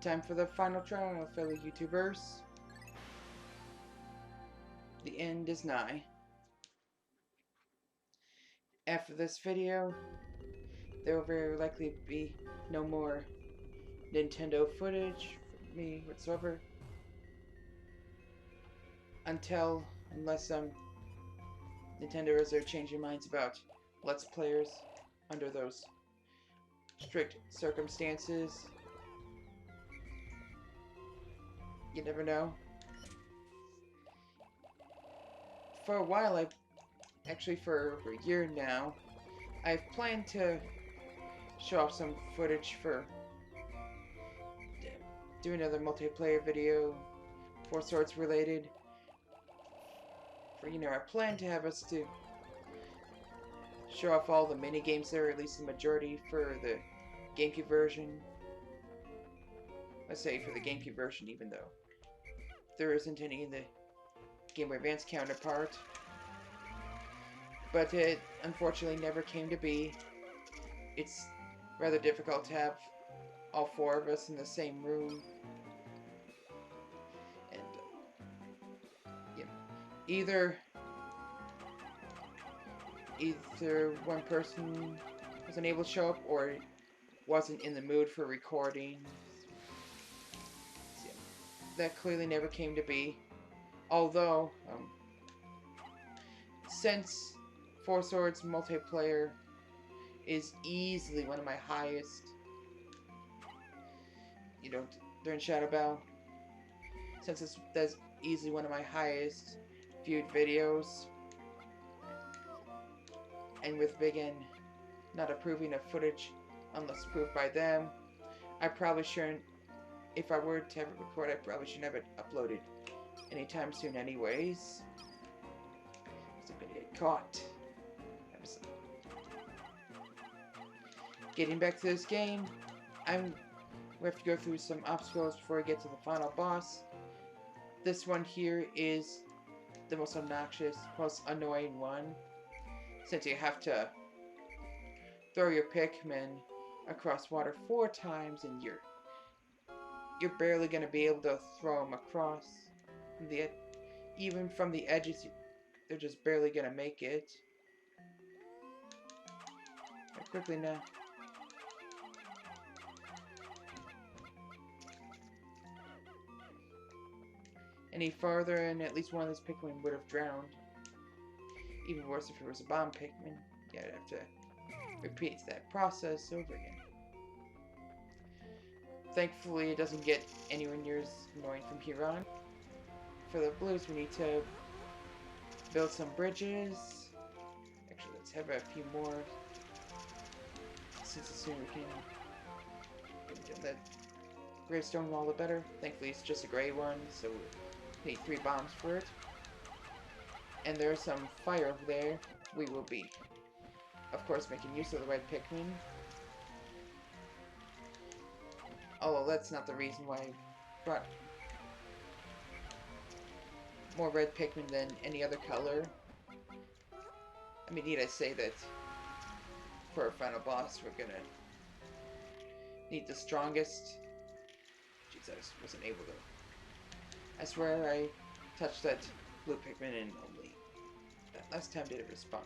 Time for the final trial, fellow YouTubers. The end is nigh. After this video, there will very likely be no more Nintendo footage for me whatsoever. Unless Nintendo are changing minds about Let's Players under those strict circumstances. You never know. For a while, actually for over a year now, I've planned to show off some footage for do another multiplayer video, Four Swords related. For I plan to have us to show off all the mini games there, at least the majority for the GameCube version. Let's say for the GameCube version, even though there isn't any in the Game Boy Advance counterpart. But it unfortunately never came to be. It's rather difficult to have all four of us in the same room. And either one person was unable to show up or wasn't in the mood for recording. So, that clearly never came to be. Although, since Four Swords multiplayer is easily one of my highest, during Shadow Bell, since that's easily one of my highest viewed videos, and with Big N not approving of footage unless approved by them, I probably shouldn't, if I were to have it record, I probably shouldn't have it uploaded anytime soon anyways. I'm gonna get caught. Getting back to this game, we have to go through some obstacles before we get to the final boss. This one here is the most obnoxious, most annoying one, since you have to throw your Pikmin across water 4 times, and you're barely gonna be able to throw them across. Even from the edges, they're just barely gonna make it. Quickly now. Any farther and at least one of those Pikmin would have drowned. Even worse if it was a bomb Pikmin. Yeah, I'd have to repeat that process over again. Thankfully, it doesn't get anywhere near as annoying from here on. For the blues, we need to build some bridges. Actually, let's have a few more. Since the sooner we can get that gravestone wall, the better. Thankfully, it's just a gray one, so we need 3 bombs for it. And there's some fire over there. We will be, of course, making use of the red Pikmin. Although that's not the reason why I brought more red Pikmin than any other color. I mean, need I say that for our final boss, we're gonna need the strongest. Jeez, I just wasn't able to. I swear I touched that blue Pikmin and only that last time did it respond.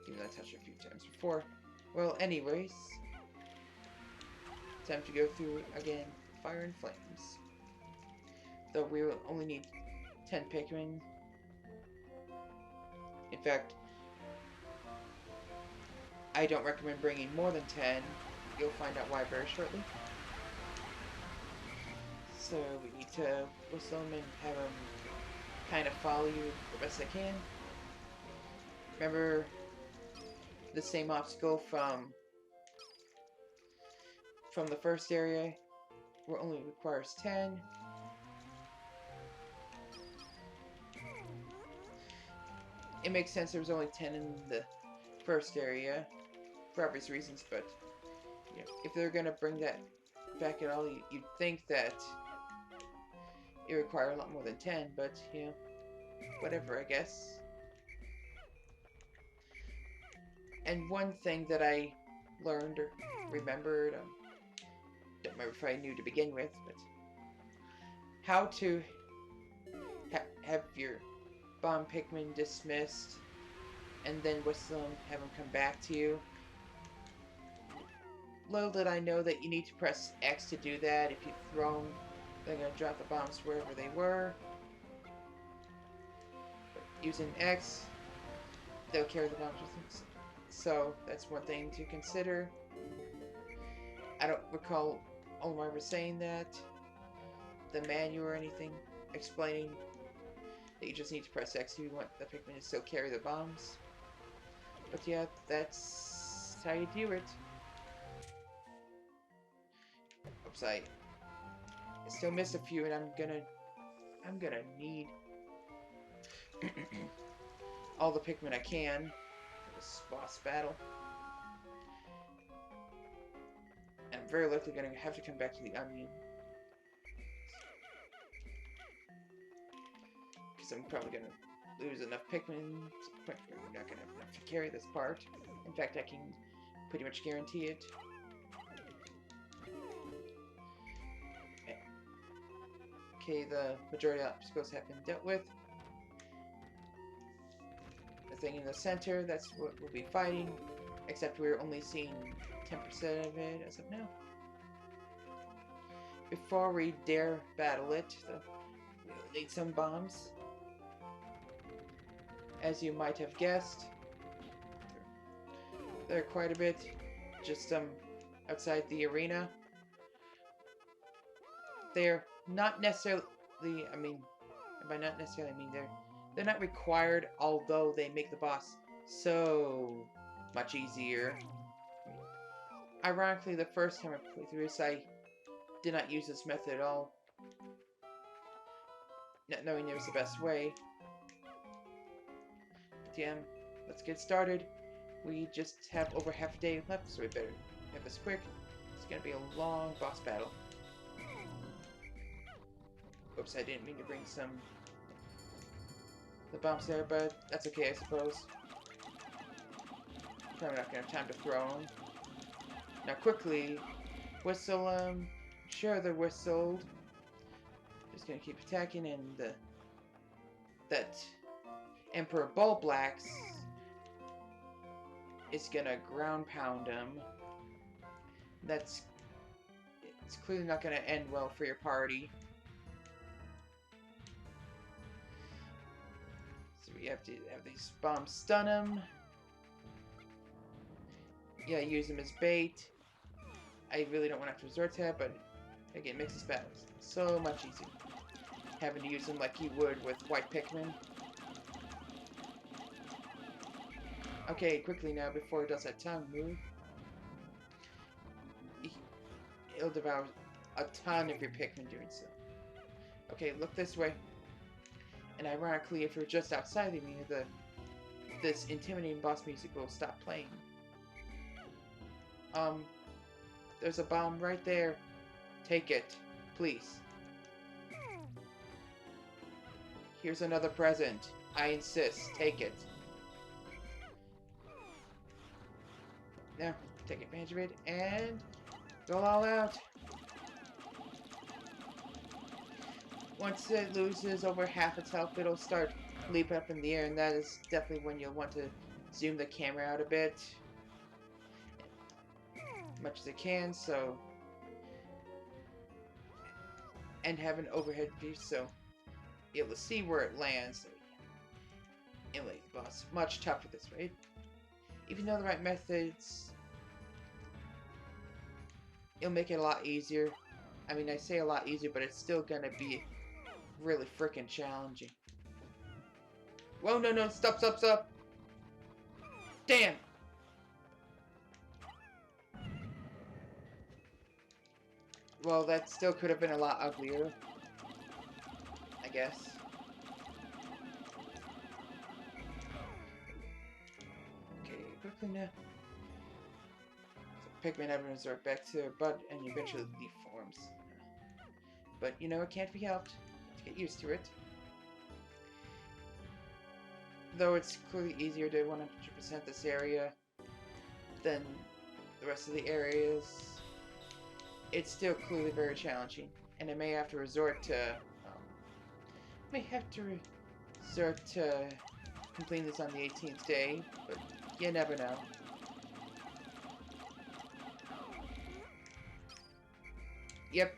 Even though I touched it a few times before. Well, anyways, time to go through again Fire and Flames. Though we will only need 10 Pikmin. In fact, I don't recommend bringing more than 10. You'll find out why very shortly. So we need to whistle them and have them kind of follow you the best I can. Remember the same obstacle from the first area, where only requires 10. It makes sense there was only 10 in the first area, for obvious reasons, but if they're gonna bring that back at all, you'd think that it requires a lot more than 10, but whatever, I guess. And one thing that I learned or remembered don't remember if I knew to begin with, but how to have your bomb Pikmin dismissed and then whistle them, have them come back to you. Little did I know that you need to press X to do that. If you throw them, they're going to drop the bombs wherever they were. But using X, they'll carry the bombs with them. So that's one thing to consider. I don't recall Omar was saying that, the manual or anything, explaining that you just need to press X if you want the Pikmin to still carry the bombs. But yeah, that's how you do it. Oops, I still missed a few, and I'm gonna need all the Pikmin I can for this boss battle. And I'm very likely gonna have to come back to the onion, because I'm probably gonna lose enough Pikmin. I'm not gonna have enough to carry this part. In fact, I can pretty much guarantee it. Okay, the majority of obstacles have been dealt with. The thing in the center, that's what we'll be fighting, except we're only seeing 10% of it as of now. Before we dare battle it, we'll need some bombs. As you might have guessed, there are quite a bit, just outside the arena. They're not necessarily, I mean, by not necessarily I mean they're not required, although they make the boss so much easier. Ironically, the first time I played through this, I did not use this method at all, not knowing it was the best way. But yeah, let's get started. We just have over half a day left, so we better have this quick. It's gonna be a long boss battle. Oops, I didn't mean to bring the bombs there, but that's okay, I suppose. Probably not gonna have time to throw them. Now quickly, whistle them. Sure, they're whistled. Just gonna keep attacking, and that Emperor Bulblax is gonna ground pound him. It's clearly not gonna end well for your party. So we have to have these bombs stun him. Yeah, use them as bait. I really don't want to have to resort to that, but again, it makes this battle so much easier. Having to use them like you would with white Pikmin. Okay, quickly now, before it does that tongue move. It'll devour a ton of your Pikmin doing so. Okay, look this way. And ironically, if you're just outside of me, this intimidating boss music will stop playing. There's a bomb right there. Take it, please. Here's another present. I insist, take it. Now, take advantage of it and go all out. Once it loses over half its health, it'll start leaping up in the air, and that is definitely when you'll want to zoom the camera out a bit. As much as it can, so... And have an overhead view, so you'll be able to see where it lands. It'll make the boss much tougher this way. If you know the right methods, it'll make it a lot easier. I mean, I say a lot easier, but it's still gonna be really freaking challenging. Whoa, no, stop. Damn! Well, that still could have been a lot uglier, I guess. Okay, quickly now. So Pikmin have to resort back to their bud and eventually leaf forms. But, you know, it can't be helped. To get used to it. Though it's clearly easier to 100% this area than the rest of the areas, it's still clearly very challenging, and I may have to resort to completing this on the 18th day, but you never know. Yep.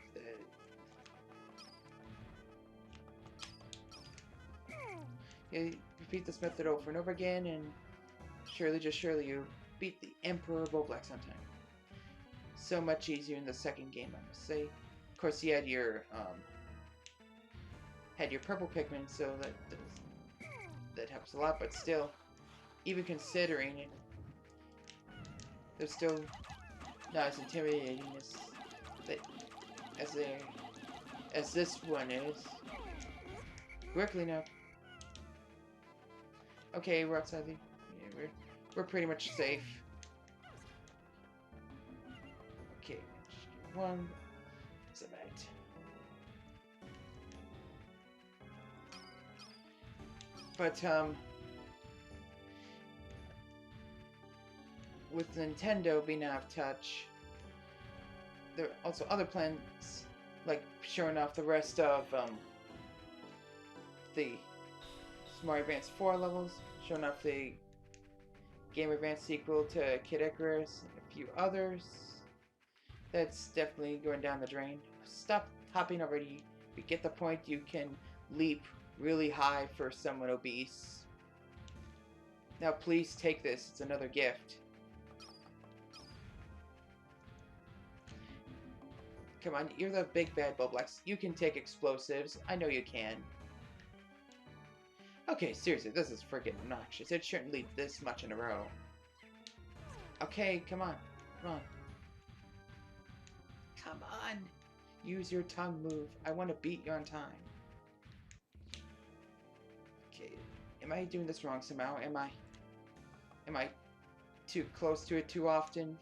You repeat this method over and over again, and surely you beat the Emperor Boblax on time. So much easier in the second game, I must say. Of course, you had your purple Pikmin, so that helps a lot. But still, even considering it, they're still not as intimidating as this one is. Quickly now. Okay, we're outside the. Yeah, we're pretty much safe. Okay, one. That's about it. But with Nintendo being out of touch, there are also other plans, like showing off the rest of the Mario Advance 4 levels, showing off the Game Advance sequel to Kid Icarus, and a few others. That's definitely going down the drain. Stop hopping already. We get the point. You can leap really high for someone obese. Now please take this. It's another gift. Come on, you're the big bad Boblax. You can take explosives. I know you can. Okay, seriously, this is freaking obnoxious. It shouldn't lead this much in a row. Okay, come on. Come on. Come on! Use your tongue move. I want to beat you on time. Okay, am I doing this wrong somehow? Am I too close to it too often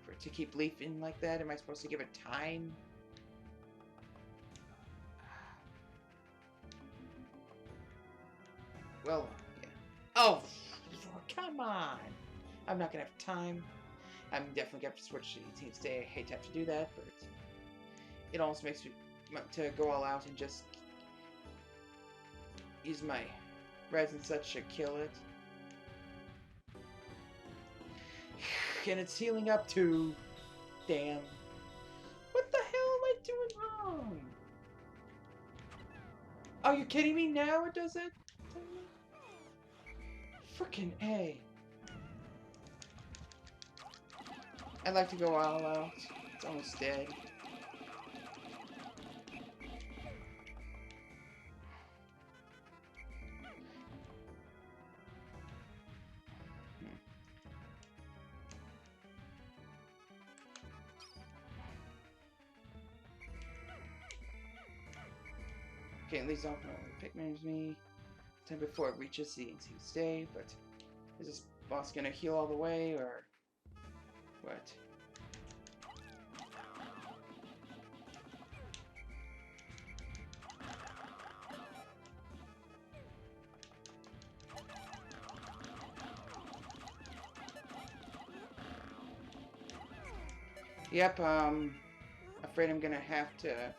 for it to keep leaping like that? Am I supposed to give it time? Well, yeah. Oh, come on! I'm not gonna have time. I'm definitely gonna have to switch to 18th day. I hate to have to do that, but it almost makes me want to go all out and just use my res and such to kill it. And it's healing up too. Damn. What the hell am I doing wrong? Oh, you're kidding me? Now it does it? Frickin' A. I'd like to go all out. It's almost dead. Okay, at least I'll know Pikmin me. Time before it reaches the 18th stage, but is this boss gonna heal all the way, or what? Yep, afraid I'm gonna have to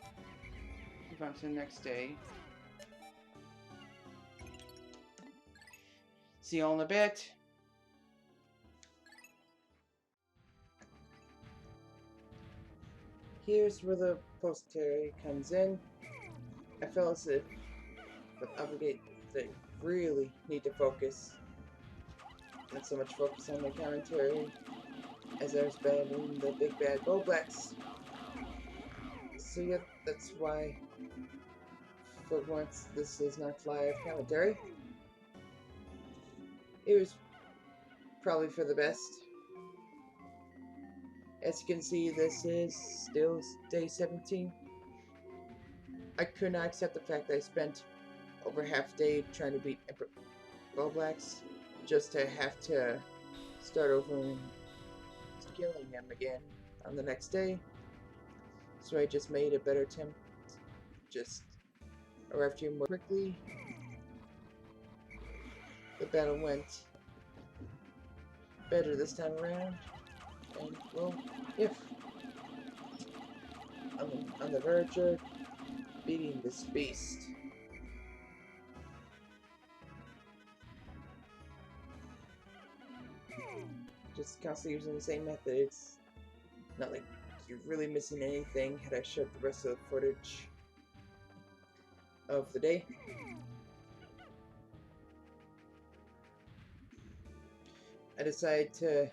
move on to the next day. See you all in a bit. Here's where the post-terry comes in. I feel as if the obligate they really need to focus. Not so much focus on the commentary as I was battling the big bad Boblax. So yeah, that's why for once this is not live commentary. It was probably for the best. As you can see, this is still day 17. I could not accept the fact that I spent over half a day trying to beat Boblax just to have to start over and killing him again on the next day. So I just made a better attempt. Just arrived here more quickly. The battle went better this time around. And, well, if the verge of beating this beast. Just constantly using the same method. It's not like you're really missing anything had I showed the rest of the footage of the day. I decided to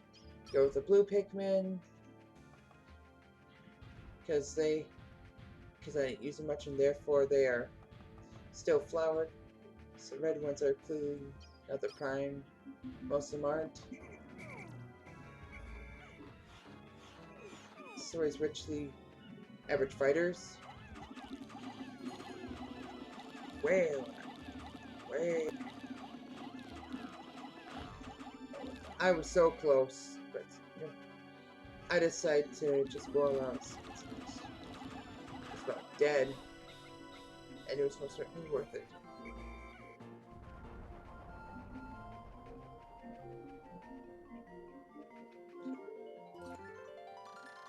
go with the blue Pikmin because I didn't use them much and therefore they are still flowered. So red ones are clearly not the prime. Most of them aren't. Stories richly average fighters. Well, I was so close, but you know, I decided to just go around. It's about dead, and it was most certainly worth it.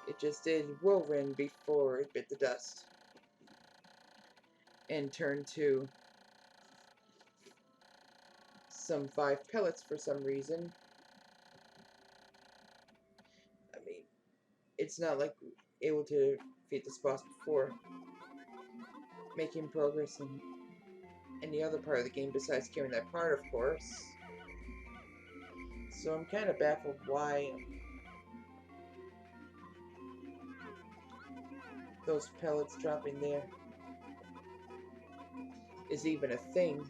It just did whirlwind before it bit the dust and turned to some 5 pellets for some reason. I mean, it's not like able to defeat this boss before. Making progress in any other part of the game besides killing that part, of course. So I'm kind of baffled why those pellets dropping there is even a thing.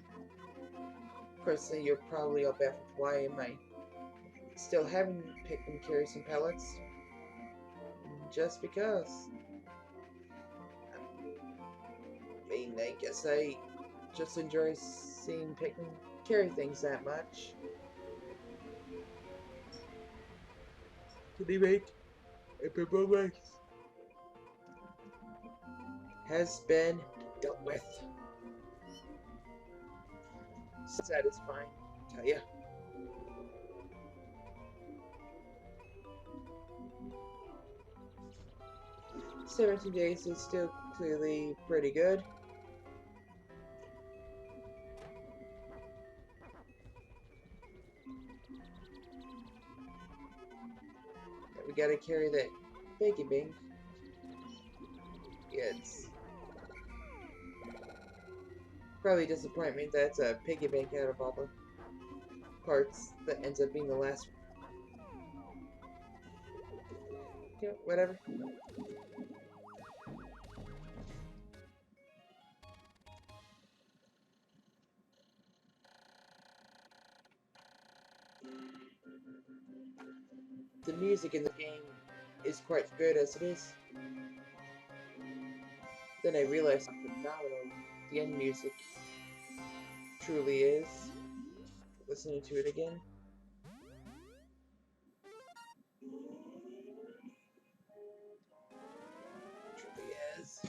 Personally, you're probably all baffled why am I still having Pikmin carry some pellets? Just because. I mean, I guess I just enjoy seeing Pikmin carry things that much. To be made, a performance has been dealt with. Satisfying, I tell ya. $17 is still clearly pretty good. We gotta carry that Biggie Bing. Yeah, it's probably disappointment that's a piggy bank out of all the parts that ends up being the last. Yeah, whatever. The music in the game is quite good as it is. Then I realized how phenomenal the end music truly is. Listening to it again. Truly is.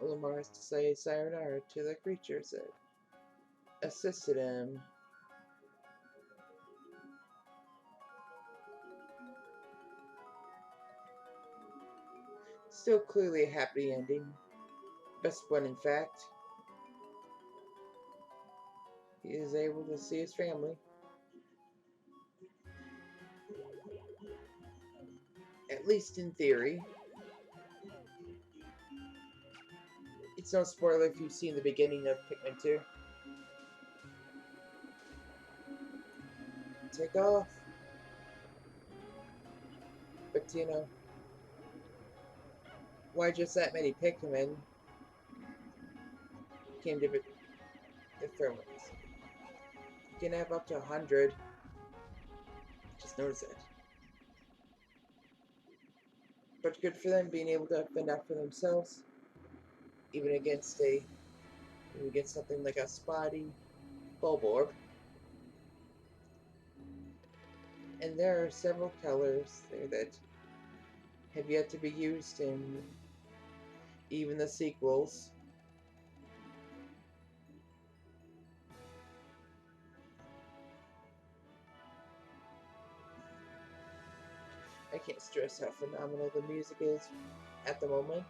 Olimar has to say sayonara to the creatures that assisted him. Still clearly a happy ending. Best one, in fact. He is able to see his family. At least in theory. It's no spoiler if you've seen the beginning of Pikmin 2. Take off. But you know, why just that many Pikmin came to different ones? You can have up to 100. Just notice it. But good for them being able to fend out for themselves. Even against something like a spotty Bulborb. And there are several colors there that have yet to be used in even the sequels. I can't stress how phenomenal the music is at the moment.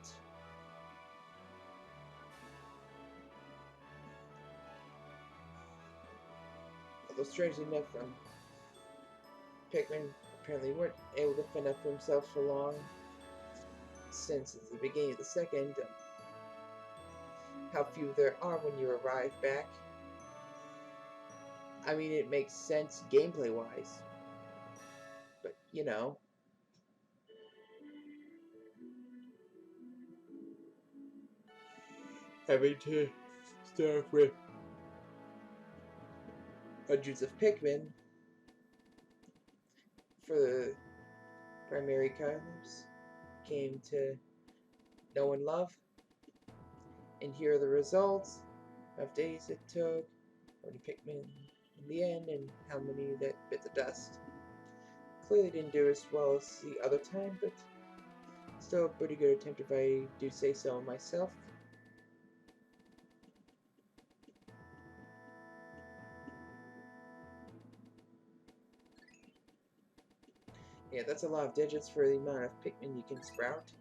Although strangely enough, Pikmin apparently weren't able to fend up for themselves for long, since at the beginning of the second, how few there are when you arrive back. I mean, it makes sense gameplay-wise, but, you know. Having to start with hundreds of Pikmin for the primary colors came to know and love. And here are the results of days it took, how many Pikmin in the end, and how many that bit the dust. Clearly didn't do as well as the other time, but still a pretty good attempt if I do say so myself. Yeah, that's a lot of digits for the amount of Pikmin you can sprout.